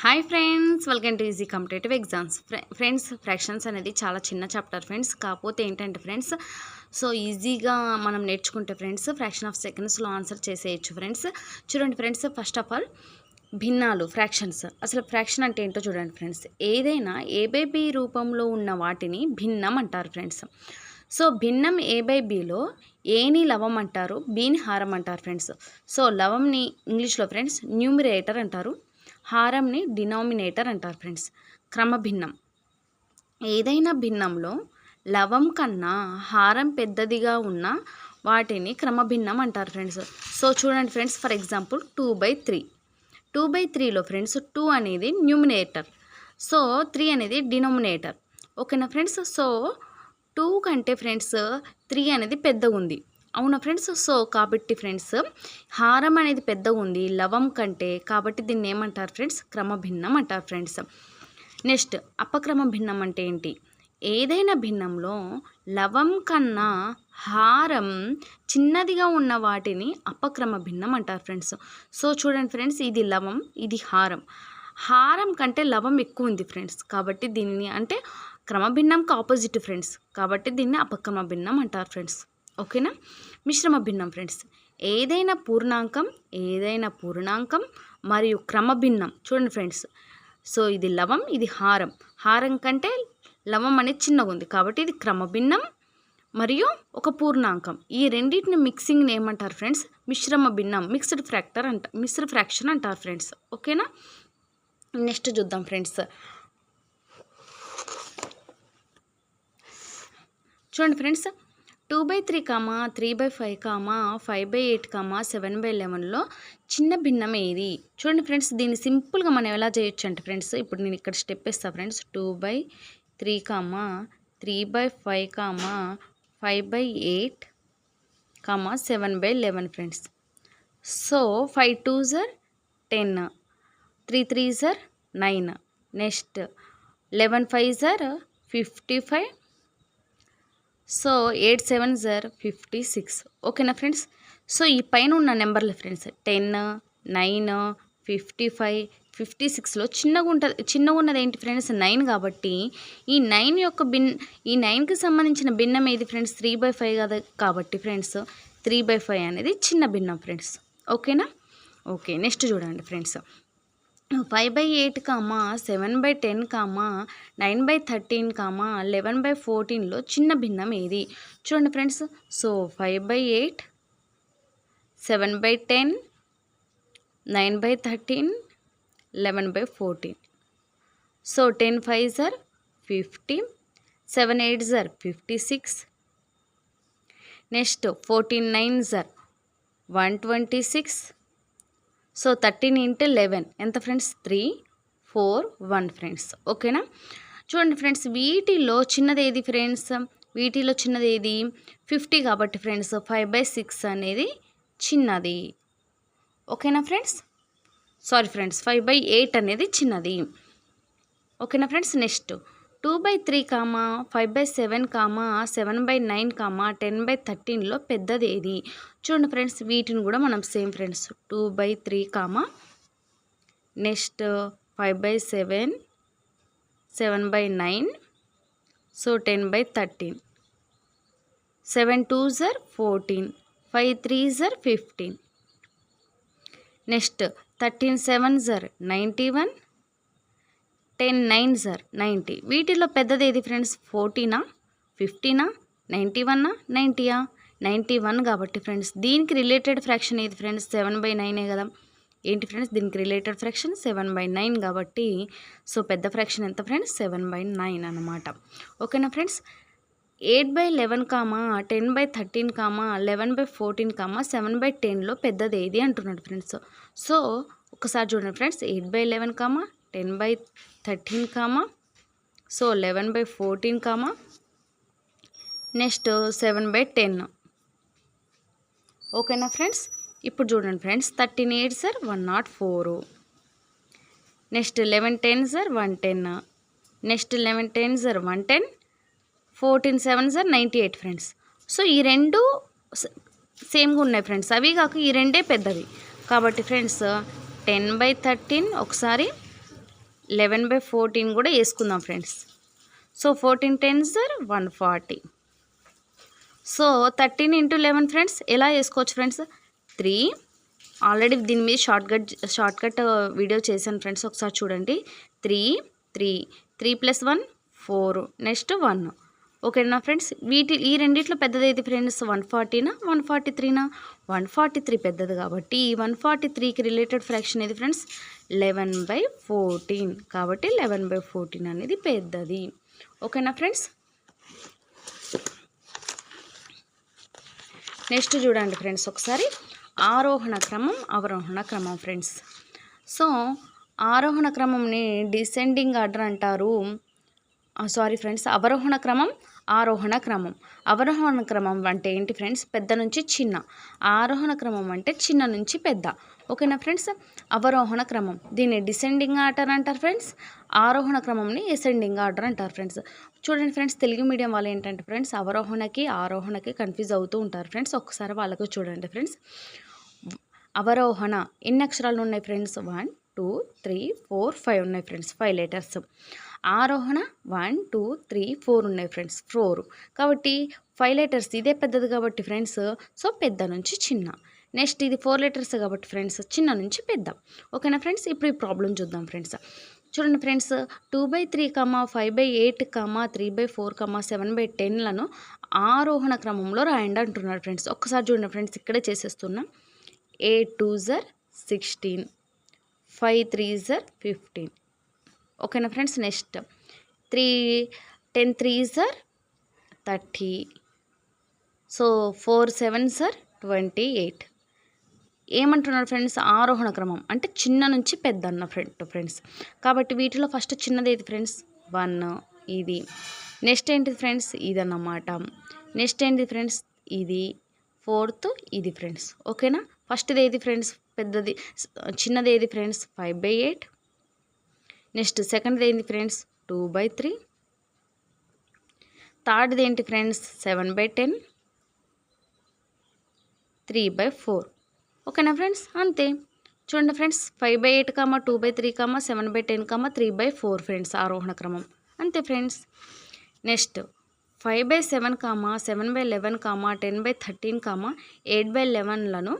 Hi friends, welcome to easy competitive exams. Friends, fractions అనేది చాలా చిన్న చాప్టర్ ఫ్రెండ్స్. కాకపోతే ఏంటంటే ఫ్రెండ్స్, సో ఈజీగా మనం నేర్చుకుంటే ఫ్రెండ్స్ ఫ్రాక్షన్ ఆఫ్ సెకండ్స్లో ఆన్సర్ చేసేయచ్చు ఫ్రెండ్స్. చూడండి ఫ్రెండ్స్, ఫస్ట్ ఆఫ్ ఆల్ భిన్నాలు, ఫ్రాక్షన్స్. అసలు ఫ్రాక్షన్ అంటే ఏంటో చూడండి ఫ్రెండ్స్. ఏదైనా ఏబైబి రూపంలో ఉన్న వాటిని భిన్నం అంటారు ఫ్రెండ్స్. సో భిన్నం ఏబైబిలో ఏని లవం అంటారు, బీని హారం అంటారు ఫ్రెండ్స్. సో లవంని ఇంగ్లీష్లో ఫ్రెండ్స్ న్యూమిరేటర్ అంటారు, హారంని డినామినేటర్ అంటారు ఫ్రెండ్స్. క్రమభిన్నం, ఏదైనా భిన్నంలో లవం కన్నా హారం పెద్దదిగా ఉన్న వాటిని క్రమభిన్నం అంటారు ఫ్రెండ్స్. సో చూడండి ఫ్రెండ్స్, ఫర్ ఎగ్జాంపుల్ 2/3. 2/3లో ఫ్రెండ్స్ 2 అనేది న్యూమినేటర్, సో 3 అనేది డినామినేటర్. ఓకేనా ఫ్రెండ్స్. సో 2 కంటే ఫ్రెండ్స్ 3 అనేది పెద్దగా ఉంది, అవునా ఫ్రెండ్స్. సో కాబట్టి ఫ్రెండ్స్ హారం అనేది పెద్దగా ఉంది లవం కంటే, కాబట్టి దీన్ని ఏమంటారు ఫ్రెండ్స్, క్రమభిన్నం అంటారు ఫ్రెండ్స్. నెక్స్ట్ అపక్రమ భిన్నం అంటే ఏంటి? ఏదైనా భిన్నంలో లవం కన్నా హారం చిన్నదిగా ఉన్న వాటిని అపక్రమ భిన్నం అంటారు ఫ్రెండ్స్. సో చూడండి ఫ్రెండ్స్, ఇది లవం, ఇది హారం. హారం కంటే లవం ఎక్కువ ఉంది ఫ్రెండ్స్, కాబట్టి దీన్ని అంటే క్రమభిన్నంకి ఆపోజిట్ ఫ్రెండ్స్, కాబట్టి దీన్ని అపక్రమ భిన్నం అంటారు ఫ్రెండ్స్. ఓకేనా. మిశ్రమ భిన్నం ఫ్రెండ్స్, ఏదైనా పూర్ణాంకం మరియు క్రమభిన్నం. చూడండి ఫ్రెండ్స్, సో ఇది లవం, ఇది హారం. హారం కంటే లవం అనేది చిన్నగా ఉంది, కాబట్టి ఇది క్రమభిన్నం మరియు ఒక పూర్ణాంకం. ఈ రెండింటిని మిక్సింగ్ని ఏమంటారు ఫ్రెండ్స్, మిశ్రమ భిన్నం, మిక్స్డ్ ఫ్రాక్షన్ అంటారు ఫ్రెండ్స్. ఓకేనా. నెక్స్ట్ చూద్దాం ఫ్రెండ్స్. చూడండి ఫ్రెండ్స్, 2/3, 3/5, 5/8, 7/11లో చిన్న భిన్నం ఏది? చూడండి ఫ్రెండ్స్, దీన్ని సింపుల్గా మనం ఎలా చేయొచ్చు అంటే ఫ్రెండ్స్, ఇప్పుడు నేను ఇక్కడ స్టెప్ వేస్తాను friends. 2/3, 3/5, 5/8, 7/11 friends. So 5 2s are 10, 3 3s are 9, next 11 5s are 55, so 8 7s are 56. ఓకేనా ఫ్రెండ్స్. సో ఈ పైన ఉన్న నెంబర్లు ఫ్రెండ్స్ 10, 9, 55, 56లో చిన్నగా ఉన్నది ఏంటి ఫ్రెండ్స్, 9. కాబట్టి ఈ 9 యొక్క ఈ 9కి సంబంధించిన భిన్నం ఏది ఫ్రెండ్స్, 3/5 కదా. కాబట్టి ఫ్రెండ్స్ 3/5 అనేది చిన్న భిన్నం ఫ్రెండ్స్. ఓకేనా. ఓకే, నెక్స్ట్ చూడండి ఫ్రెండ్స్. 5/8, 7/10, 9/13, 11/14లో చిన్న భిన్నం ఏది? చూడండి friends, so 5/8, 7/10, 9/13, 11/14. So 10 5s are 50, 7 8s are 56, next 14 9s are 126. So 13 × 11 ఎంత ఫ్రెండ్స్, 3 4 1 ఫ్రెండ్స్. ఓకేనా. చూడండి ఫ్రెండ్స్, వీటిలో చిన్నది ఏది ఫ్రెండ్స్, 50. కాబట్టి ఫ్రెండ్స్ 5/6 అనేది చిన్నది. ఓకేనా ఫ్రెండ్స్. సారీ ఫ్రెండ్స్, 5/8 అనేది చిన్నది. ఓకేనా ఫ్రెండ్స్. నెక్స్ట్ 2/3, 5/7, 7/9, 10/13లో పెద్దది ఏది? చూడండి ఫ్రెండ్స్, వీటిని కూడా మనం same friends 2/3, next 5/7, 7/9, so 10/13, 7 2s are 14, 5 3s are 15, next 13 7s are 91, 10 9s are 90. వీటిలో పెద్దది ఏది ఫ్రెండ్స్, 14, 15, 91, 90? 91. కాబట్టి ఫ్రెండ్స్ దీనికి రిలేటెడ్ ఫ్రాక్షన్ ఏది ఫ్రెండ్స్, 7/9 కదా. ఏంటి ఫ్రెండ్స్, దీనికి రిలేటెడ్ ఫ్రాక్షన్ 7/9 కాబట్టి సో పెద్ద ఫ్రాక్షన్ ఎంత ఫ్రెండ్స్, 7/9 అన్నమాట. ఓకేనా ఫ్రెండ్స్. 8/11, 10/13, 11/14, 7/10లో పెద్దది ఏది అంటున్నాడు ఫ్రెండ్స్. సో ఒకసారి చూడండి ఫ్రెండ్స్, 8/11, 10/13, సో 11/14, నెక్స్ట్ 7/10. ఓకేనా ఫ్రెండ్స్. ఇప్పుడు చూడండి friends, 13 8s are 104, next 11 10s are 110, next 11 10s are 110, 14 7s are 98 friends. So ఈ రెండు సేమ్గా ఉన్నాయి ఫ్రెండ్స్, అవి కాక ఈ రెండే పెద్దవి. కాబట్టి ఫ్రెండ్స్ 10/13 ఒకసారి, 11/14 కూడా వేసుకుందాం friends. So 14 10s are 140. So 13 × 11 friends ఎలా వేసుకోవచ్చు ఫ్రెండ్స్? 3 ఆల్రెడీ దీని మీద షార్ట్కట్ వీడియో చేశాను ఫ్రెండ్స్, ఒకసారి చూడండి. 3 3 3 + 1 4 నెక్స్ట్ 1. ఓకేనా ఫ్రెండ్స్? ఈ రెండిట్లో పెద్దది ఏది ఫ్రెండ్స్? 140నా 143నా? 143 పెద్దది కాబట్టి ఈ 143కి రిలేటెడ్ ఫ్రాక్షన్ ఏది ఫ్రెండ్స్? 11/14. కాబట్టి 11/14 అనేది పెద్దది. ఓకేనా ఫ్రెండ్స్? నెక్స్ట్ చూడండి ఫ్రెండ్స్ ఒకసారి ఆరోహణ క్రమం అవరోహణ క్రమం ఫ్రెండ్స్. సో ఆరోహణ క్రమంని డిసెండింగ్ ఆర్డర్ అంటారు. సారీ ఫ్రెండ్స్, అవరోహణ క్రమం ఆరోహణ క్రమం. అవరోహణ క్రమం అంటే ఏంటి ఫ్రెండ్స్? పెద్ద నుంచి చిన్న. ఆరోహణ క్రమం అంటే చిన్న నుంచి పెద్ద. ఓకేనా ఫ్రెండ్స్? అవరోహణ క్రమం దీన్ని డిసెండింగ్ ఆర్డర్ అంటారు ఫ్రెండ్స్. ఆరోహణ క్రమంని అసెండింగ్ ఆర్డర్ అంటారు ఫ్రెండ్స్. చూడండి ఫ్రెండ్స్, తెలుగు మీడియం వాళ్ళు ఏంటంటే ఫ్రెండ్స్ అవరోహణకి ఆరోహణకి కన్ఫ్యూజ్ అవుతూ ఉంటారు ఫ్రెండ్స్. ఒకసారి వాళ్ళకు చూడండి ఫ్రెండ్స్. అవరోహణ ఎన్ని అక్షరాలు ఉన్నాయి ఫ్రెండ్స్? 1 2 3 4 5 ఉన్నాయి ఫ్రెండ్స్, 5 లెటర్స్. ఆరోహణ 1 2 3 4 ఉన్నాయి ఫ్రెండ్స్, 4. కాబట్టి 5 లెటర్స్, ఇదే పెద్దది కాబట్టి ఫ్రెండ్స్, సో పెద్ద నుంచి చిన్న. నెక్స్ట్ ఇది 4 లెటర్స్ కాబట్టి ఫ్రెండ్స్, చిన్న నుంచి పెద్ద. ఓకేనా ఫ్రెండ్స్? ఇప్పుడు ఈ ప్రాబ్లం చూద్దాం ఫ్రెండ్స్. చూడండి ఫ్రెండ్స్, 2/3, 5/8, 3/4, 7/10లను ఆరోహణ క్రమంలో రాయండి అంటున్నారు ఫ్రెండ్స్. ఒక్కసారి చూడండి ఫ్రెండ్స్, ఇక్కడే చేసేస్తున్నాం. 8 2s are 16, 5 3s are 15. ఓకేనా friends? Next 10 3s are 30. So 4 7s are 28. ఏమంటున్నారు ఫ్రెండ్స్? ఆరోహణ క్రమం అంటే చిన్న నుంచి పెద్ద అన్న ఫ్రెండ్స్. కాబట్టి వీటిలో ఫస్ట్ చిన్నది ఏది ఫ్రెండ్స్? 1 ఇది. నెక్స్ట్ ఏంటిది ఫ్రెండ్స్? ఇది అన్నమాట. నెక్స్ట్ ఏంటిది ఫ్రెండ్స్? ఇది. 4th ఇది ఫ్రెండ్స్. ఓకేనా? ఫస్ట్ది ఏది ఫ్రెండ్స్? పెద్దది. చిన్నది ఏది ఫ్రెండ్స్? 5/8. నెక్స్ట్ సెకండ్ది ఏంటి ఫ్రెండ్స్? 2/3. థర్డ్ది ఏంటి ఫ్రెండ్స్? 7/10. 3/4. ఓకేనా ఫ్రెండ్స్? అంతే. చూడండి ఫ్రెండ్స్, 5/8, 2/3, 7/10, 3/4 ఫ్రెండ్స్ ఆరోహణ క్రమం. అంతే ఫ్రెండ్స్. నెక్స్ట్ 5/7, 7/11, 10/13, 8/11లను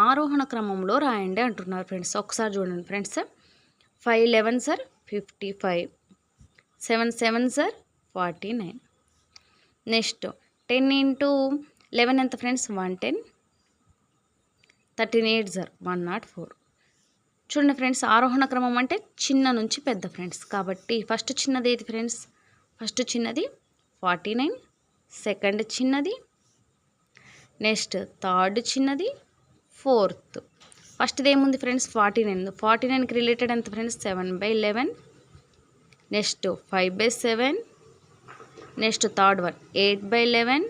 ఆరోహణ క్రమంలో రాయండి అంటున్నారు ఫ్రెండ్స్. ఒకసారి చూడండి friends. 5 11s are 55, 7 7s are 49. Next 10 × 11 ఎంత ఫ్రెండ్స్? 110. 13 8s are 104. చూడండి ఫ్రెండ్స్, ఆరోహణ క్రమం అంటే చిన్న నుంచి పెద్ద ఫ్రెండ్స్. కాబట్టి ఫస్ట్ చిన్నది ఏది ఫ్రెండ్స్? ఫస్ట్ చిన్నది 49, సెకండ్ చిన్నది, నెక్స్ట్ థర్డ్ చిన్నది, 4th. ఫస్ట్ది ఏముంది ఫ్రెండ్స్? 49. 49కి రిలేటెడ్ ఎంత friends? 7/11. Next 5/7. Next third one 8/11.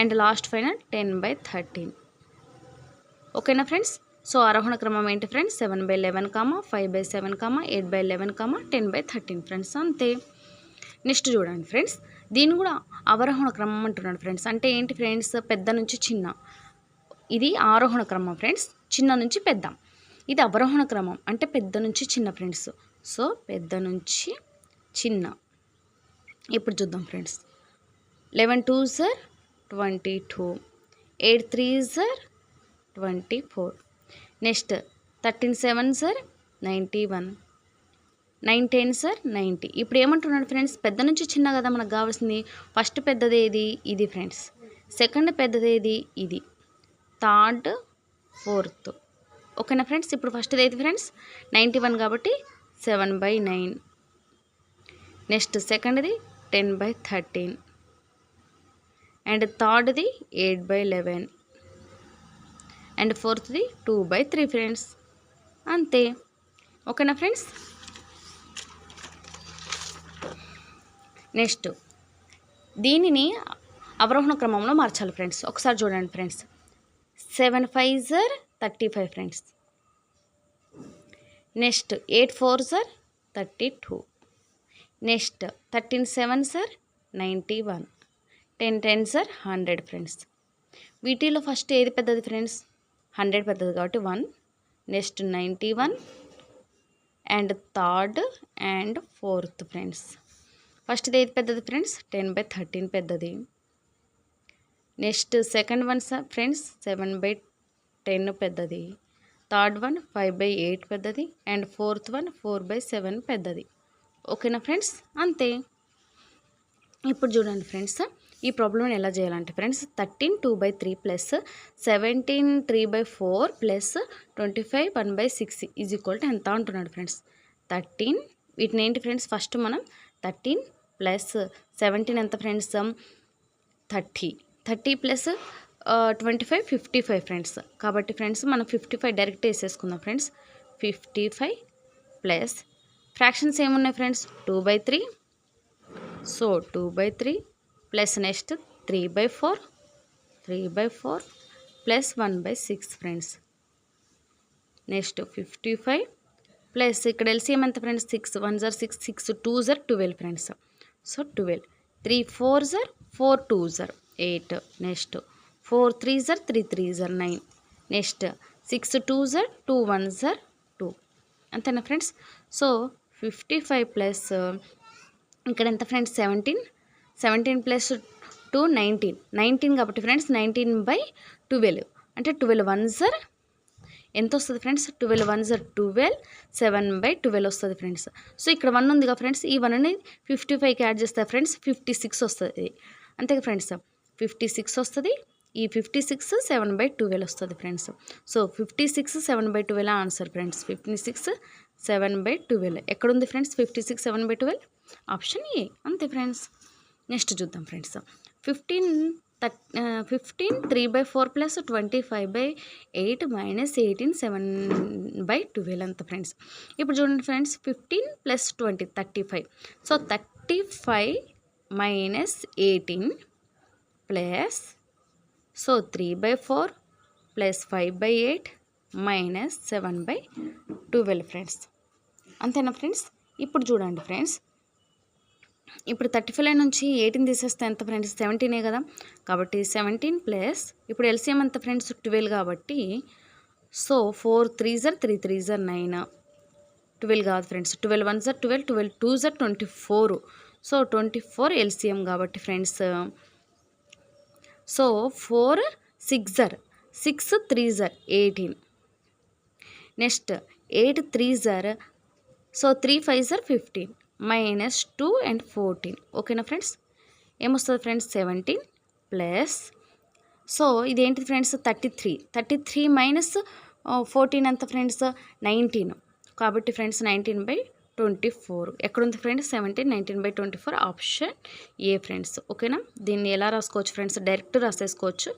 And last final 10/13. ఓకేనా ఫ్రెండ్స్? సో ఆరోహణ క్రమం ఏంటి ఫ్రెండ్స్? 7/11, 5/7, 8/11, 10/13 ఫ్రెండ్స్. అంతే. నెక్స్ట్ చూడండి ఫ్రెండ్స్, దీన్ని కూడా అవరోహణ క్రమం అంటున్నాడు ఫ్రెండ్స్. అంటే ఏంటి ఫ్రెండ్స్? పెద్ద నుంచి చిన్న. ఇది ఆరోహణ క్రమం ఫ్రెండ్స్, చిన్న నుంచి పెద్ద. ఇది అవరోహణ క్రమం అంటే పెద్ద నుంచి చిన్న ఫ్రెండ్స్. సో పెద్ద నుంచి చిన్న. ఇప్పుడు చూద్దాం friends. 11 2s are 22, 8 3s are 24. Next 13 7s are 91, 9 10s are 90. ఇప్పుడు ఏమంటున్నాడు ఫ్రెండ్స్? పెద్ద నుంచి చిన్న కదా మనకు కావాల్సింది. ఫస్ట్ పెద్దది ఏది? ఇది ఫ్రెండ్స్. సెకండ్ పెద్దది ఏది? ఇది. Third 4th. ఓకేనా ఫ్రెండ్స్? ఇప్పుడు ఫస్ట్ది ఏది ఫ్రెండ్స్? 91 కాబట్టి 7/9. నెక్స్ట్ సెకండ్ది 10/13. అండ్ థర్డ్ది 8/11. అండ్ ఫోర్త్ది 2/3 ఫ్రెండ్స్. అంతే. ఓకేనా ఫ్రెండ్స్? నెక్స్ట్ దీనిని అవరోహణ క్రమంలో మార్చాలి ఫ్రెండ్స్. ఒకసారి చూడండి friends. 7 5s are 35 friends. Next 8 4s are 32. Next 13 7s are 91, 10 10s are 100 friends. వీటిలో ఫస్ట్ ఏది పెద్దది ఫ్రెండ్స్? 100 పెద్దది కాబట్టి 1. Next 91, and third and fourth friends. First ఇది ఏది పెద్దది ఫ్రెండ్స్? 10/13 పెద్దది. నెక్స్ట్ సెకండ్ వన్ ఫ్రెండ్స్ 7/10 పెద్దది. థర్డ్ వన్ 5/8 పెద్దది. అండ్ ఫోర్త్ వన్ 4/7 పెద్దది. ఓకేనా ఫ్రెండ్స్? అంతే. ఇప్పుడు చూడండి ఫ్రెండ్స్, ఈ ప్రాబ్లమ్ని ఎలా చేయాలంటే friends 13 2/3 plus 17 3/4 plus 25 1/6 is equal to ఎంత అంటున్నాడు ఫ్రెండ్స్. 13 వీటిని ఏంటి ఫ్రెండ్స్, ఫస్ట్ మనం 13 ప్లస్ 17 ఎంత ఫ్రెండ్స్ 30 ప్లస్ 25 55 ఫ్రెండ్స్. కాబట్టి ఫ్రెండ్స్ మనం 55 డైరెక్ట్ వేసేసుకుందాం ఫ్రెండ్స్. 55 ప్లస్ ఫ్రాక్షన్స్ ఏమున్నాయి friends 2/3. So 2/3 plus next 3/4 plus 1/6 friends. Next 55 plus ఇక్కడ ఎల్సిఎం ఎంత friends 6 1 జర్ 6 6 2 జర్ 12 friends. So 12 3 4 జర్ 4 2 జర్ 8. Next 4 3 జర్ 3 3 జర్ 9. Next 6 2 జర్ 2 1 జర్ 2. అంతేనా ఫ్రెండ్స్? సో 55 ప్లస్ ఇక్కడ ఎంత ఫ్రెండ్స్ 17 ప్లస్ 2 19 కాబట్టి ఫ్రెండ్స్ 19/12 అంటే 12 1 జర్ ఎంత వస్తుంది ఫ్రెండ్స్ 12 1 జర్ 12 7/12 వస్తుంది ఫ్రెండ్స్. సో ఇక్కడ 1 ఉందిగా ఫ్రెండ్స్, ఈ 1ని 55కి యాడ్ చేస్తే ఫ్రెండ్స్ 56 వస్తుంది. అంతే ఫ్రెండ్స్ 56 వస్తుంది. ఈ 56 7/12 వస్తుంది ఫ్రెండ్స్. So 56 7/12 answer friends. 56 7/12 ఎక్కడుంది ఫ్రెండ్స్? 56 7/12 option A. అంతే ఫ్రెండ్స్. నెక్స్ట్ చూద్దాం ఫ్రెండ్స్ 15 3/4 ప్లస్ 25/8 మైనస్ 18 7/12 అంత ఫ్రెండ్స్. ఇప్పుడు చూడండి friends 15 plus 20 35. So 35 minus 18 plus so 3/4 plus 5/8 minus 7/12 friends. అంతేనా ఫ్రెండ్స్? ఇప్పుడు చూడండి ఫ్రెండ్స్, ఇప్పుడు 35 నుంచి 18 తీసేస్తే ఎంత ఫ్రెండ్స్ 17 కదా. కాబట్టి 17 ప్లస్ ఇప్పుడు ఎల్సిఎం ఎంత ఫ్రెండ్స్ 12 కాబట్టి సో 4 3 జర్ 3 3 జర్ 9. 12 కాదు ఫ్రెండ్స్ 12 1 జర్ 12 12 2 జర్ 24. సో 24 ఎల్సిఎం కాబట్టి ఫ్రెండ్స్. సో 4 6 జర్ 6 3 జర్ 18. నెక్స్ట్ 8 3 జర్ సో 3 5 జర్ 15 మైనస్ 2 and 14. ఓకేనా ఫ్రెండ్స్? ఏమొస్తుంది ఫ్రెండ్స్ 17 ప్లస్ సో ఇదేంటి ఫ్రెండ్స్ 33 మైనస్ 14 ఎంత ఫ్రెండ్స్ 19. కాబట్టి ఫ్రెండ్స్ 19/24 ఎక్కడుంది ఫ్రెండ్స్ 17 19/24 ఆప్షన్ ఏ ఫ్రెండ్స్. ఓకేనా? దీన్ని ఎలా రాసుకోవచ్చు ఫ్రెండ్స్? డైరెక్ట్ రాసేసుకోవచ్చు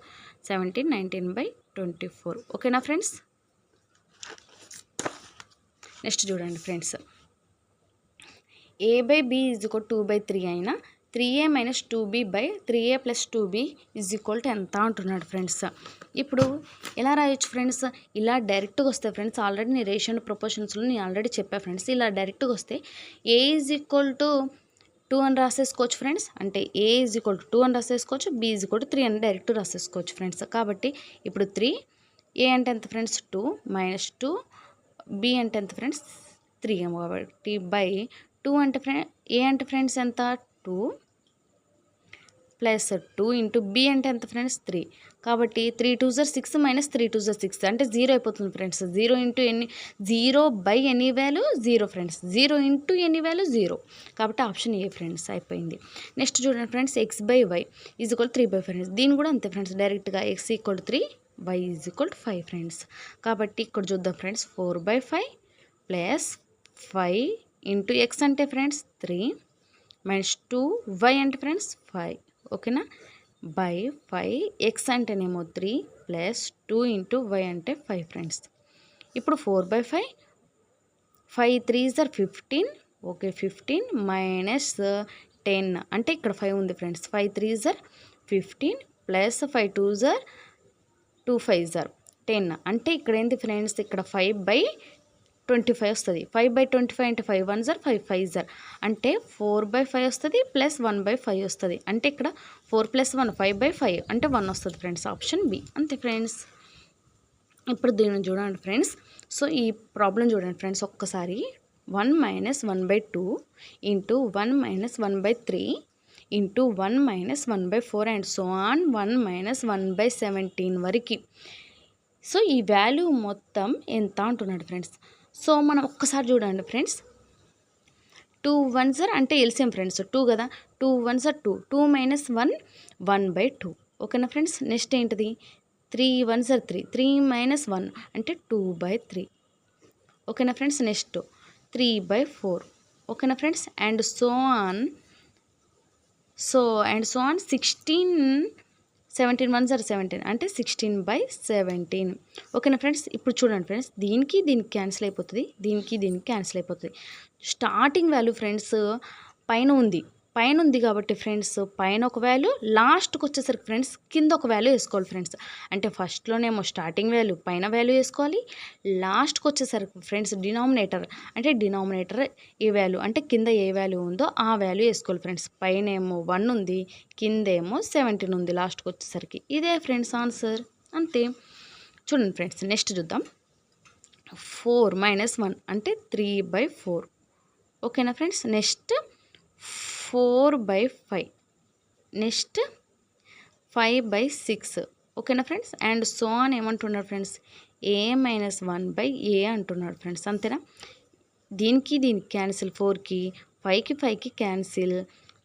17 19/24. ఓకేనా ఫ్రెండ్స్? నెక్స్ట్ చూడండి ఫ్రెండ్స్ a/b ఈజ్ ఈక్వల్ 2/3 అయినా 3a minus 2b by 3a plus 2b is equal to ఎంత అంటున్నాడు ఫ్రెండ్స్. ఇప్పుడు ఎలా రాయొచ్చు ఫ్రెండ్స్? ఇలా డైరెక్ట్గా వస్తే ఫ్రెండ్స్ ఆల్రెడీ నేను రేషియో ప్రపోర్షన్స్లో నేను ఆల్రెడీ చెప్పా ఫ్రెండ్స్. ఇలా డైరెక్ట్గా వస్తే a ఈజ్ ఈక్వల్ టు 2 అని రాసేసుకోవచ్చు ఫ్రెండ్స్. అంటే a ఈజ్ ఈక్వల్ టు 2 అని రాసేసుకోవచ్చు, b ఈజ్ ఈక్వల్ టు 3 అని డైరెక్ట్ రాసేసుకోవచ్చు ఫ్రెండ్స్. కాబట్టి ఇప్పుడు 3 a అంటే ఎంత ఫ్రెండ్స్ 2 మైనస్ 2 b అంటే ఎంత ఫ్రెండ్స్ 3 కాబట్టి బై 2 అంటే ఏ అంటే ఫ్రెండ్స్ ఎంత 2 ప్లస్ 2 ఇంటూ బి అంటే ఎంత ఫ్రెండ్స్ 3. కాబట్టి 3 2 జర్ 6 మైనస్ 3 2 జర్ 6 అంటే 0 అయిపోతుంది friends. 0 into any 0 by any value 0 friends. 0 into any value 0. కాబట్టి ఆప్షన్ ఏ ఫ్రెండ్స్ అయిపోయింది. నెక్స్ట్ చూడండి friends x/y is equal 3/5 friends. దీని కూడా అంతే ఫ్రెండ్స్ డైరెక్ట్గా x equal 3 y is equal 5 friends. కాబట్టి ఇక్కడ చూద్దాం ఫ్రెండ్స్ 4/5 ప్లస్ 5 ఇంటూ ఎక్స్ అంటే ఫ్రెండ్స్ 3 మైనస్ 2 వై అంటే ఫ్రెండ్స్ 5. ఓకేనా? బై 5 ఎక్స్ అంటేనేమో 3 ప్లస్ 2 ఇంటూ వై అంటే 5 ఫ్రెండ్స్. ఇప్పుడు 4/5 5 3 జర్ 15. ఓకే 15 మైనస్ 10 అంటే ఇక్కడ 5 ఉంది ఫ్రెండ్స్. 5 3 జర్ 15 ప్లస్ 5 2 జర్ 2 5 జర్ 10 అంటే ఇక్కడ ఏంటి ఫ్రెండ్స్ ఇక్కడ 5/25 వస్తుంది. 5/25 అంటే 5 1 జర్ 5 5 జర్ అంటే 4/5 వస్తుంది ప్లస్ 1/5 వస్తుంది. అంటే ఇక్కడ 4 + 1 5/5 అంటే 1 వస్తుంది ఫ్రెండ్స్. Option B. అంతే ఫ్రెండ్స్. ఇప్పుడు దీన్ని చూడండి ఫ్రెండ్స్. సో ఈ ప్రాబ్లం చూడండి ఫ్రెండ్స్ ఒక్కసారి 1 minus 1/2 into 1 minus 1/3 into 1 minus 1/4 and so on 1 minus 1/17 వరకు. సో ఈ వాల్యూ మొత్తం ఎంత అంటున్నాడు ఫ్రెండ్స్. సో మనం ఒక్కసారి చూడండి ఫ్రెండ్స్. 2 1s అంటే ఎల్సిఎం ఫ్రెండ్స్ 2 కదా, 2 1s 2, 2 మైనస్ 1 1/2. ఓకేనా ఫ్రెండ్స్. నెక్స్ట్ ఏంటిది 3 1s 3, 3 మైనస్ 1 అంటే 2/3. ఓకేనా ఫ్రెండ్స్. నెక్స్ట్ 3/4. ఓకేనా friends. And so on 16 17 1s 17 అంటే 16/17. ఓకేనా ఫ్రెండ్స్. ఇప్పుడు చూడండి ఫ్రెండ్స్, దీనికి క్యాన్సిల్ అయిపోతుంది, దీనికి క్యాన్సిల్ అయిపోతుంది. స్టార్టింగ్ వాల్యూ ఫ్రెండ్స్ పైన ఉంది కాబట్టి ఫ్రెండ్స్ పైన ఒక వాల్యూ, లాస్ట్కి వచ్చేసరికి ఫ్రెండ్స్ కింద ఒక వాల్యూ వేసుకోవాలి ఫ్రెండ్స్. అంటే ఫస్ట్లోనేమో స్టార్టింగ్ వాల్యూ పైన వాల్యూ వేసుకోవాలి, లాస్ట్కి వచ్చేసరికి ఫ్రెండ్స్ డినామినేటర్ ఏ వాల్యూ అంటే కింద ఏ వాల్యూ ఉందో ఆ వాల్యూ వేసుకోవాలి ఫ్రెండ్స్. పైన ఏమో 1 ఉంది, కిందేమో 17 ఉంది లాస్ట్కి వచ్చేసరికి. ఇదే ఫ్రెండ్స్ ఆన్సర్, అంతే. చూడండి ఫ్రెండ్స్, నెక్స్ట్ చూద్దాం. 4 మైనస్ 1 అంటే 3/4. ఓకేనా ఫ్రెండ్స్. నెక్స్ట్ 4/5. నెక్స్ట్ 5/6. ఓకేనా ఫ్రెండ్స్. అండ్ సో ఆన్ ఏమంటున్నారు ఫ్రెండ్స్, a మైనస్ 1/a అంటున్నాడు ఫ్రెండ్స్. అంతేనా. దీనికి క్యాన్సిల్, 4కి 5కి క్యాన్సిల్.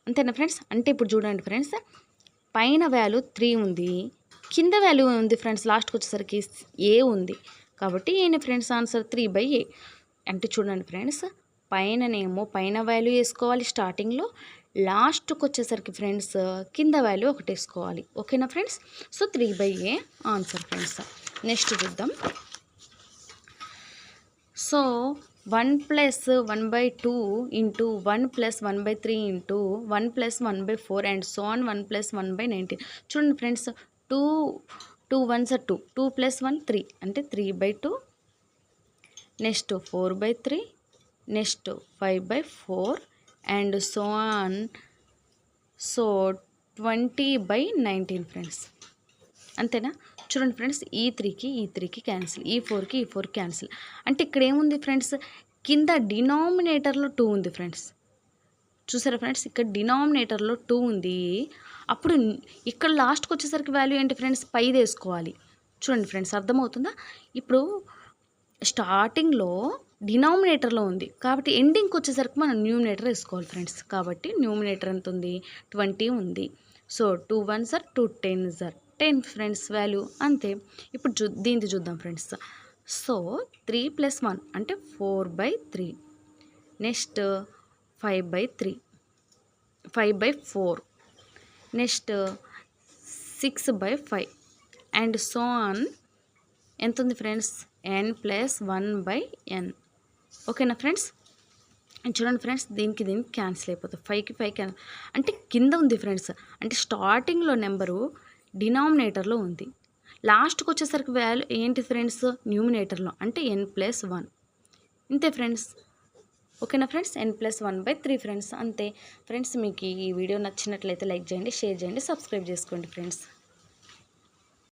అంతేనా ఫ్రెండ్స్. అంటే ఇప్పుడు చూడండి ఫ్రెండ్స్, పైన వాల్యూ 3 ఉంది, కింద వాల్యూ ఉంది ఫ్రెండ్స్, లాస్ట్కి వచ్చేసరికి a ఉంది కాబట్టి ఏనే ఫ్రెండ్స్ ఆన్సర్ 3/a. అంటే చూడండి ఫ్రెండ్స్, పైన వాల్యూ వేసుకోవాలి స్టార్టింగ్లో, లాస్ట్కి వచ్చేసరికి ఫ్రెండ్స్ కింద వాల్యూ ఒకటి వేసుకోవాలి. ఓకేనా friends. So 3/a answer friends. Next చూద్దాం. So 1 + 1/2 into 1 + 1/3 into 1 + 1/4 and so on 1 + 1/19. చూడండి ఫ్రెండ్స్, 2 1s 2, 2 + 1 3 అంటే 3/2. Next 4/3, next 5/4 and so on 20/19 friends. అంతేనా. చూడండి ఫ్రెండ్స్, ఈ 3కి క్యాన్సిల్, ఈ 4కి క్యాన్సిల్. అంటే ఇక్కడ ఏముంది ఫ్రెండ్స్, కింద డినామినేటర్లో 2 ఉంది ఫ్రెండ్స్. చూసారా ఫ్రెండ్స్, ఇక్కడ డినామినేటర్లో 2 ఉంది. అప్పుడు ఇక్కడ లాస్ట్కి వచ్చేసరికి వాల్యూ ఏంటి ఫ్రెండ్స్, 5 వేసుకోవాలి. చూడండి ఫ్రెండ్స్, అర్థమవుతుందా. ఇప్పుడు స్టార్టింగ్లో డినామినేటర్లో ఉంది కాబట్టి ఎండింగ్కి వచ్చేసరికి మనం న్యూమినేటర్ వేసుకోవాలి ఫ్రెండ్స్. కాబట్టి న్యూమినేటర్ ఎంత ఉంది, 20 ఉంది. So 2 1s 2 10s 10 friends value, అంతే. ఇప్పుడు దీనికి చూద్దాం ఫ్రెండ్స్. సో 3 + 1 అంటే 4/3. Next 5/4. Next 6/5 and so on ఎంత ఉంది ఫ్రెండ్స్, n + 1/n. ఓకేనా ఫ్రెండ్స్. చూడండి ఫ్రెండ్స్, దీనికి క్యాన్సిల్ అయిపోతుంది, 5కి క్యాన్సిల్. అంటే కింద ఉంది ఫ్రెండ్స్, అంటే స్టార్టింగ్లో నెంబరు డినామినేటర్లో ఉంది, లాస్ట్కి వచ్చేసరికి వాల్యూ ఏంటి ఫ్రెండ్స్, న్యూమినేటర్లో అంటే n + 1. ఇంతే ఫ్రెండ్స్. ఓకేనా ఫ్రెండ్స్. n + 1/3 ఫ్రెండ్స్, అంతే ఫ్రెండ్స్. మీకు ఈ వీడియో నచ్చినట్లయితే లైక్ చేయండి, షేర్ చేయండి, సబ్స్క్రైబ్ చేసుకోండి ఫ్రెండ్స్.